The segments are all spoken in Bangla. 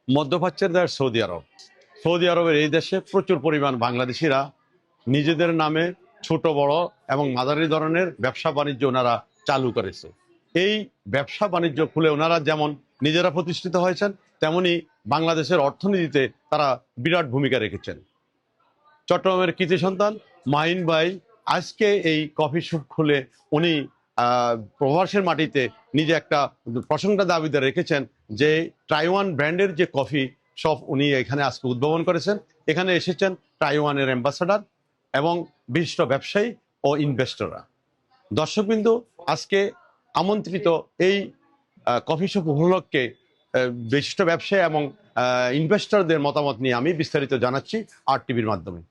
মধ্যপ্রাচ্যের দেশ সৌদি আরব। সৌদি আরবের এই দেশে প্রচুর পরিমাণ বাংলাদেশিরা নিজেদের নামে ছোট বড় এবং মাঝারি ধরনের ব্যবসা বাণিজ্য ওনারা চালু করেছে। এই ব্যবসা বাণিজ্য খুলে ওনারা যেমন নিজেরা প্রতিষ্ঠিত হয়েছেন, তেমনি বাংলাদেশের অর্থনীতিতে তারা বিরাট ভূমিকা রেখেছেন। চট্টগ্রামের কৃতি সন্তান মাহিন ভাই আজকে এই কফি শপ খুলে উনি প্রবাসের মাটিতে নিজে একটা প্রশংসা দাবিদার রেখেছেন যে টাইওয়ান ব্র্যান্ডের যে কফি শপ উনি এখানে আজকে উদ্ভাবন করেছেন। এখানে এসেছেন টাইওয়ানের অ্যাম্বাসাডার এবং বিশিষ্ট ব্যবসায়ী ও ইনভেস্টররা। দর্শকবিন্দু, আজকে আমন্ত্রিত এই কফি শপ উপলক্ষে বিশিষ্ট ব্যবসায়ী এবং ইনভেস্টরদের মতামত নিয়ে আমি বিস্তারিত জানাচ্ছি RTV-র মাধ্যমে।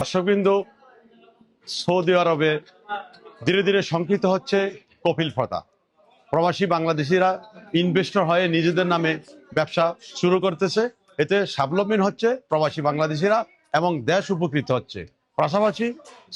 দর্শকবৃন্দ, সৌদি আরবে ধীরে ধীরে সংকৃত হচ্ছে কপিল প্রথা। প্রবাসী বাংলাদেশিরা ইনভেস্টর হয়ে নিজেদের নামে ব্যবসা শুরু করতেছে। এতে স্বাবলম্বী হচ্ছে প্রবাসী বাংলাদেশিরা এবং দেশ উপকৃত হচ্ছে। পাশাপাশি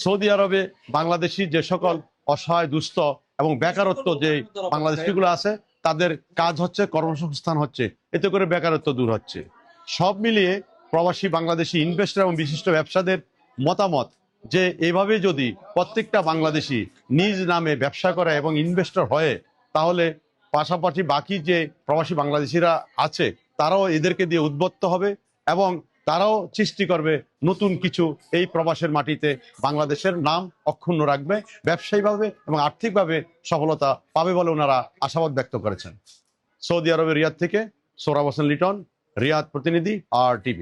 সৌদি আরবে বাংলাদেশি যে সকল অসহায় দুস্থ এবং বেকারত্ব যে বাংলাদেশিগুলো আছে তাদের কাজ হচ্ছে, কর্মসংস্থান হচ্ছে, এতে করে বেকারত্ব দূর হচ্ছে। সব মিলিয়ে প্রবাসী বাংলাদেশি ইনভেস্টর এবং বিশিষ্ট ব্যবসাদের মতামত যে এভাবে যদি প্রত্যেকটা বাংলাদেশি নিজ নামে ব্যবসা করে এবং ইনভেস্টর হয়ে, তাহলে পাশাপাশি বাকি যে প্রবাসী বাংলাদেশিরা আছে তারাও এদেরকে দিয়ে উদ্বুদ্ধ হবে এবং তারাও সৃষ্টি করবে নতুন কিছু। এই প্রবাসের মাটিতে বাংলাদেশের নাম অক্ষুণ্ণ রাখবে, ব্যবসায়িকভাবে এবং আর্থিকভাবে সফলতা পাবে বলে ওনারা আশাবাদ ব্যক্ত করেছেন। সৌদি আরবের রিয়াদ থেকে সোহরাব হোসেন লিটন, রিয়াদ প্রতিনিধি, RTV।